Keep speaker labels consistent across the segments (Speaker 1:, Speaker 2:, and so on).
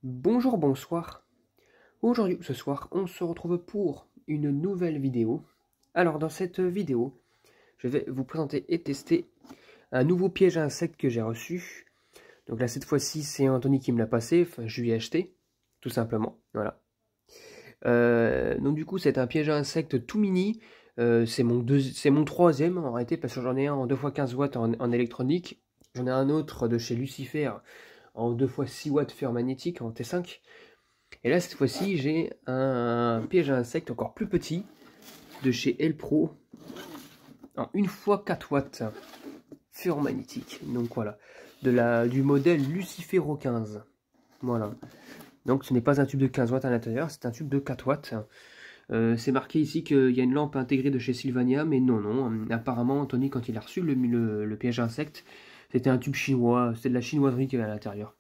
Speaker 1: Bonjour, bonsoir. Aujourd'hui, ce soir, on se retrouve pour une nouvelle vidéo. Alors, dans cette vidéo, je vais vous présenter et tester un nouveau piège à insectes que j'ai reçu. Donc là, cette fois-ci, c'est Anthony qui me l'a passé. Enfin, je lui ai acheté, tout simplement. Voilà. Donc du coup, c'est un piège à insectes tout mini. C'est mon troisième en réalité, parce que j'en ai un en 2x15 watts en électronique. J'en ai un autre de chez Lucifer en 2x6 watts ferromagnétique en T5. Et là, cette fois-ci, j'ai un piège à insectes encore plus petit de chez Elpro en 1x4 watts ferromagnétique. Donc voilà, du modèle Lucifero 15. Voilà. Donc ce n'est pas un tube de 15 watts à l'intérieur, c'est un tube de 4 watts. C'est marqué ici qu'il y a une lampe intégrée de chez Sylvania, mais non. Apparemment, Anthony, quand il a reçu le piège à insectes, c'était un tube chinois, c'était de la chinoiserie qu'il y avait à l'intérieur.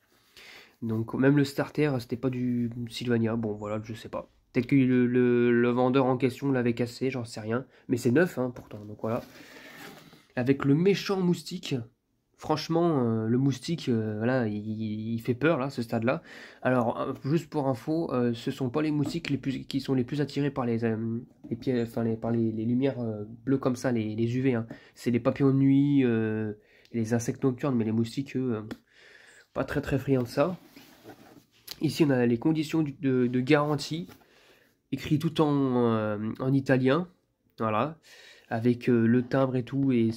Speaker 1: Donc même le starter, c'était pas du Sylvania, bon voilà, je sais pas. Peut-être que le vendeur en question l'avait cassé, j'en sais rien. Mais c'est neuf, hein, pourtant, donc voilà. Avec le méchant moustique. Franchement, le moustique, voilà, il fait peur, là, ce stade-là. Alors, juste pour info, ce sont pas les moustiques qui sont les plus attirés par les lumières bleues comme ça, les UV. Hein. C'est les papillons de nuit, les insectes nocturnes, mais les moustiques, eux, pas très friands de ça. Ici, on a les conditions de garantie, écrit tout en italien, voilà, avec le timbre et tout, et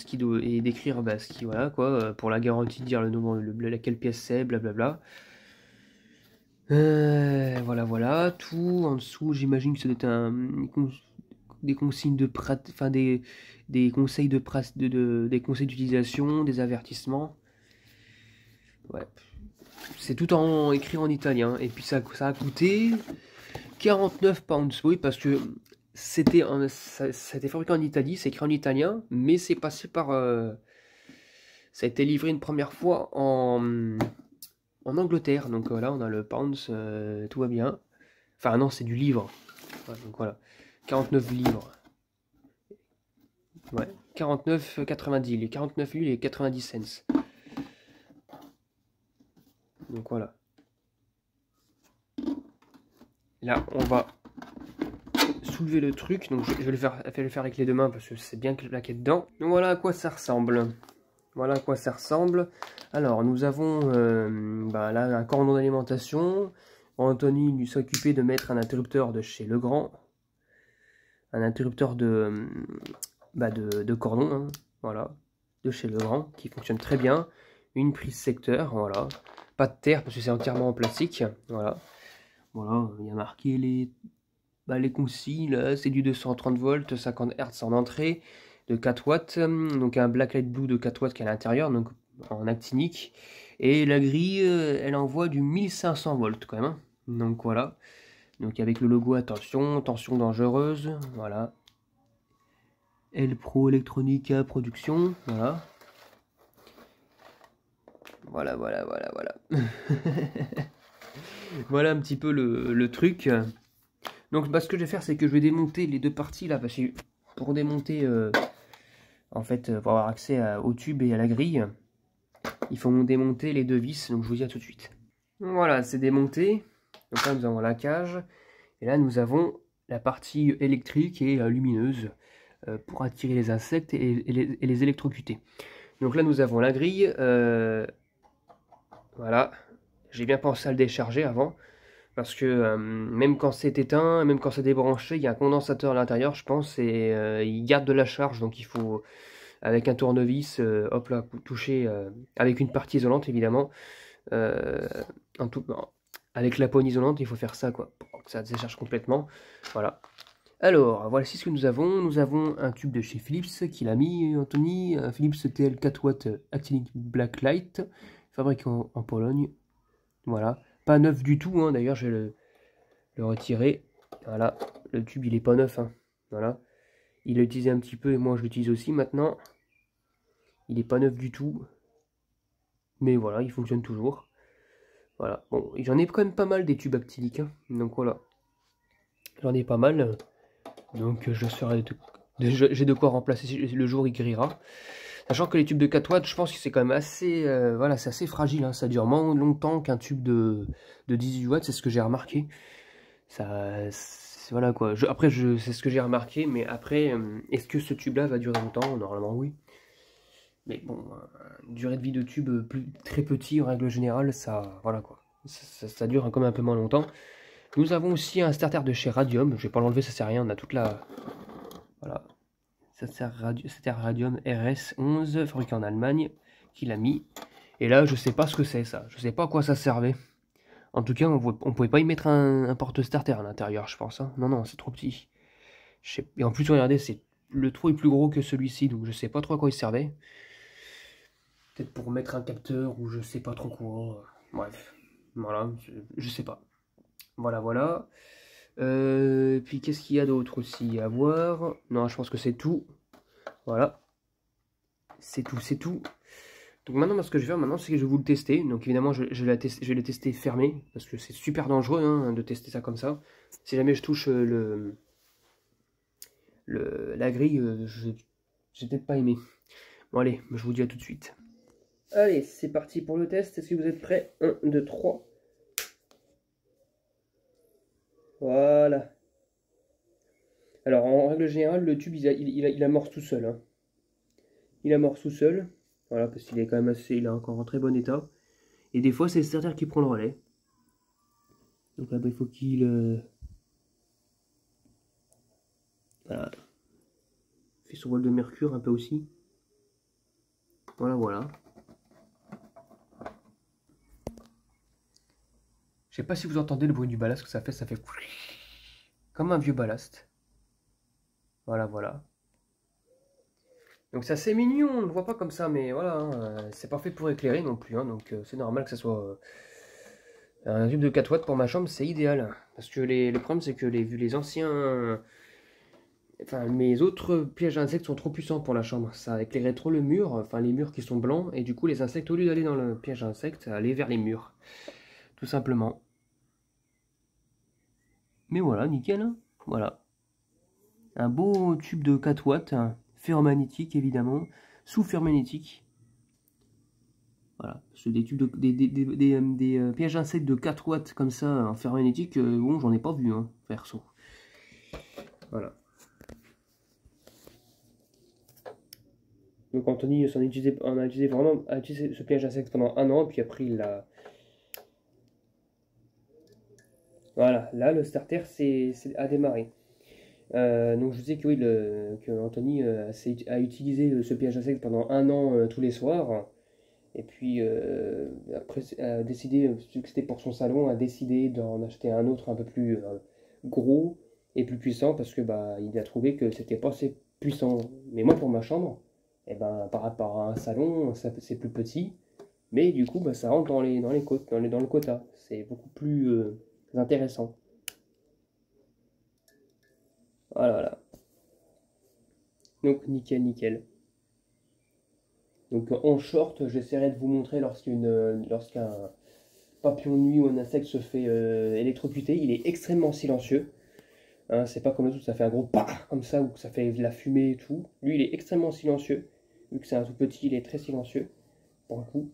Speaker 1: décrire voilà, quoi, pour la garantie, de dire le nom, laquelle pièce c'est, blablabla. Voilà, tout en dessous, j'imagine que ça doit être des consignes des conseils des conseils d'utilisation, des avertissements. Ouais. C'est tout écrit en italien. Et puis ça a coûté 49 pounds. Oui, parce que ça a été fabriqué en Italie, c'est écrit en italien, mais c'est passé par... ça a été livré une première fois en Angleterre. Donc là, on a le pounds, tout va bien. Enfin non, c'est du livre. Ouais, donc voilà, 49 livres. Ouais, 49,90. Les 49 livres et 90 cents. Donc voilà. Là, on va soulever le truc, donc je vais le faire avec les deux mains parce que c'est bien plaqué dedans. Donc voilà à quoi ça ressemble. Voilà à quoi ça ressemble. Alors nous avons là un cordon d'alimentation. Anthony lui s'est occupé de mettre un interrupteur de chez Legrand. Un interrupteur de cordon, hein, voilà, de chez Legrand, qui fonctionne très bien. Une prise secteur, voilà. Pas de terre parce que c'est entièrement en plastique, voilà. Voilà, il y a marqué les consignes, c'est du 230 volts, 50 Hz en entrée, de 4 watts, donc un Blacklight Blue de 4 watts qui est à l'intérieur, donc en actinique, et la grille, elle envoie du 1500 volts quand même, hein. Donc voilà, donc avec le logo attention, tension dangereuse, voilà, Elpro Electronica Production, voilà. Voilà. Voilà un petit peu le truc. Donc ce que je vais faire, c'est que je vais démonter les deux parties là, parce que pour démonter, pour avoir accès au tube et à la grille, il faut démonter les deux vis, donc je vous dis à tout de suite. Voilà, c'est démonté. Donc là, nous avons la cage, et là, nous avons la partie électrique et lumineuse pour attirer les insectes et les électrocuter. Donc là, nous avons la grille. Voilà, j'ai bien pensé à le décharger avant. Parce que même quand c'est éteint, même quand c'est débranché, il y a un condensateur à l'intérieur, je pense, et il garde de la charge. Donc il faut, avec un tournevis, hop là, toucher avec une partie isolante, évidemment. Avec la poigne isolante, il faut faire ça, quoi, pour que ça décharge complètement. Voilà. Alors, voici ce que nous avons. Nous avons un tube de chez Philips qu'il a mis, Anthony. Un Philips TL 4 watts Actinic Blacklight, fabriqué en Pologne. Voilà. Pas neuf du tout, hein. D'ailleurs je vais le retirer. Voilà, le tube il est pas neuf, hein. Voilà, il a utilisé un petit peu et moi je l'utilise aussi maintenant. Il est pas neuf du tout, mais voilà, il fonctionne toujours. Voilà, bon, j'en ai quand même pas mal des tubes actiniques, hein. Donc voilà, j'en ai pas mal, donc je serai j'ai de quoi remplacer le jour il grillera. Sachant que les tubes de 4 watts, je pense que c'est quand même assez, voilà, c'est assez fragile, hein. Ça dure moins longtemps qu'un tube de 18 watts, c'est ce que j'ai remarqué. Ça, voilà quoi. Après, c'est ce que j'ai remarqué, mais après, est-ce que ce tube-là va durer longtemps? Normalement, oui. Mais bon, durée de vie de tube très petit en règle générale, ça, voilà quoi. Ça dure quand même un peu moins longtemps. Nous avons aussi un starter de chez Radium. Je vais pas l'enlever, ça sert à rien. On a toute la, voilà. Starter Radium RS11, fabriqué en Allemagne, qu'il a mis. Et là, je sais pas ce que c'est ça. Je sais pas à quoi ça servait. En tout cas, on pouvait pas y mettre un porte-starter à l'intérieur, je pense. Hein. Non, non, c'est trop petit. Et en plus, regardez, le trou est plus gros que celui-ci, donc je sais pas trop à quoi il servait. Peut-être pour mettre un capteur ou je sais pas trop quoi. Bref, voilà, je sais pas. Voilà, voilà. Puis qu'est-ce qu'il y a d'autre aussi à voir? Non, je pense que c'est tout. Voilà. C'est tout, c'est tout. Donc maintenant, ce que je vais faire maintenant, c'est que je vais vous le tester. Donc évidemment, je vais le tester fermé, parce que c'est super dangereux hein, de tester ça comme ça. Si jamais je touche la grille, je vais peut-être pas aimé. Bon allez, je vous dis à tout de suite. Allez, c'est parti pour le test. Est-ce que vous êtes prêts? 1, 2, 3. Voilà. Alors, en règle générale, le tube, il amorce tout seul. Hein. Il amorce tout seul. Voilà, parce qu'il est quand même il est encore en très bon état. Et des fois, c'est le starter qui prend le relais. Donc là, il faut qu'il... Voilà. Fait son vol de mercure un peu aussi. Voilà, voilà. Je sais pas si vous entendez le bruit du ballast que ça fait comme un vieux ballast. Voilà, voilà. Donc c'est assez mignon, on ne le voit pas comme ça, mais voilà, hein, c'est pas fait pour éclairer non plus, hein, donc c'est normal que ça soit un tube de 4 watts pour ma chambre, c'est idéal. Parce que le problème c'est que les anciens, enfin mes autres pièges à insectes sont trop puissants pour la chambre, ça éclairait trop le mur, enfin les murs qui sont blancs, et du coup les insectes, au lieu d'aller dans le piège à insectes, allaient vers les murs, tout simplement. Mais voilà, nickel, hein. Voilà. Un beau tube de 4 watts, hein, fer magnétique évidemment, sous fer magnétique. Voilà, parce que des tubes des pièges à insectes de 4 watts comme ça en fer magnétique, bon j'en ai pas vu, hein, perso. Voilà. Donc Anthony a utilisé ce piège à insectes pendant 1 an, puis après il l'a... Voilà, là le starter a démarré. Donc je sais que oui, que Anthony a utilisé ce piège à insectes pendant 1 an tous les soirs. Et puis après a décidé, vu que c'était pour son salon, a décidé d'en acheter un autre un peu plus gros et plus puissant parce que bah il a trouvé que c'était pas assez puissant. Mais moi pour ma chambre, et ben par rapport à un salon, c'est plus petit, mais du coup bah, ça rentre dans les côtes, dans le quota. C'est beaucoup plus intéressant. Voilà, voilà. Donc nickel, nickel. Donc en short, j'essaierai de vous montrer lorsqu'un papillon de nuit ou un insecte se fait électrocuter. Il est extrêmement silencieux. Hein, c'est pas comme le tout, ça fait un gros pas comme ça ou que ça fait de la fumée et tout. Lui, il est extrêmement silencieux. Vu que c'est un tout petit, il est très silencieux pour le coup.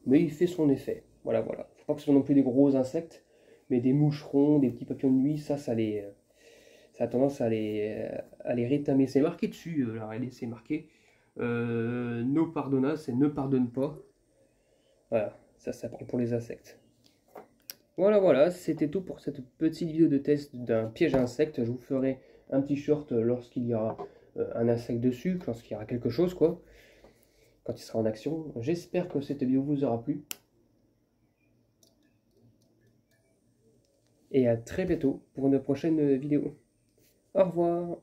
Speaker 1: Mais il fait son effet. Voilà, voilà. Faut pas que ce soit non plus des gros insectes, mais des moucherons, des petits papillons de nuit, ça a tendance à les rétamer. C'est marqué dessus, là, c'est marqué. No pardonna, c'est ne pardonne pas. Voilà, ça parle pour les insectes. Voilà, voilà, c'était tout pour cette petite vidéo de test d'un piège à insectes. Je vous ferai un petit short lorsqu'il y aura un insecte dessus, lorsqu'il y aura quelque chose, quoi. Quand il sera en action. J'espère que cette vidéo vous aura plu. Et à très bientôt pour une prochaine vidéo. Au revoir.